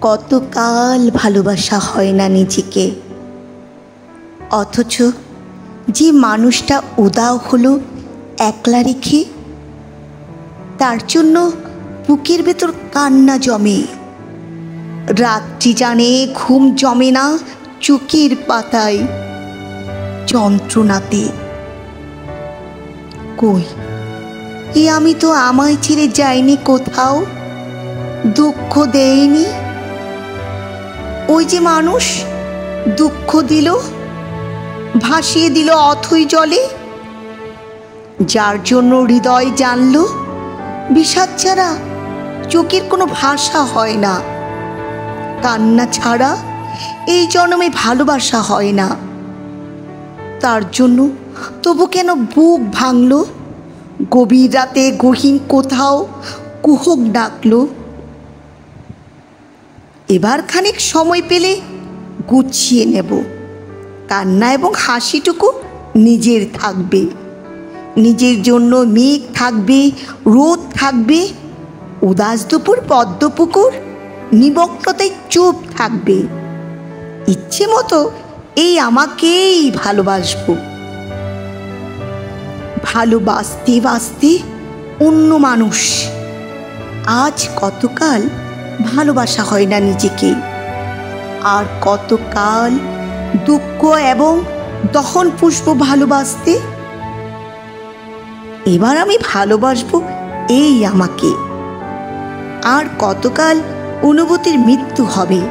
কতকাল ভালোবাসা হয় না নিজেকে, অথচ যে মানুষটা উদাও হলো একলা রেখে, তার জন্য বুকের ভেতর কান্না জমে। রাত্রি জানে ঘুম জমে না চোখের পাতায় যন্ত্রণাতে। কই এ আমি তো আমায় ছেড়ে যাইনি কোথাও, দুঃখ দেয়নি। ওই যে মানুষ দুঃখ দিল, ভাসিয়ে দিল অথই জলে, যার জন্য হৃদয় জানল বিষাদ ছাড়া চোখের কোনো ভাষা হয় না, কান্না ছাড়া এই জন্মে ভালোবাসা হয় না। তার জন্য তবু কেন বুক ভাঙল, গভীর রাতে গহীন কোথাও কুহক ডাকল। এবার খানিক সময় পেলে গুছিয়ে নেব, কান্না এবং হাসিটুকু নিজের থাকবে, নিজের জন্য মেঘ থাকবে, রোদ থাকবে, উদাস দুপুর পদ্মপুকুর নিবক্ততায় চুপ থাকবে। ইচ্ছে মতো এই আমাকেই ভালোবাসবো। ভালোবাসতে বাসতে অন্য মানুষ, আজ কতকাল ভালোবাসা হয় না নিজেকে, আর কতকাল দুঃখ এবং দহন পুষ্প ভালোবাসতে। এবার আমি ভালোবাসবো এই আমাকে। আর কতকাল অনুভূতির মৃত্যু হবে,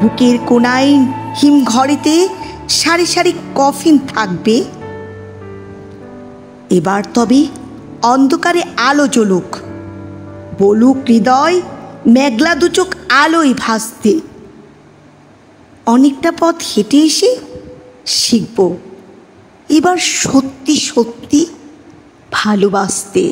বুকের কোনায় হিমঘরেতে সারি সারি কফিন থাকবে। এবার তবে অন্ধকারে আলো জ্বলুক, বলুক হৃদয় মেঘলা দুচোখ আলোয় ভাসতে। অনেকটা পথ হেঁটে এসে শিখব এবার সত্যি সত্যি ভালোবাসতে।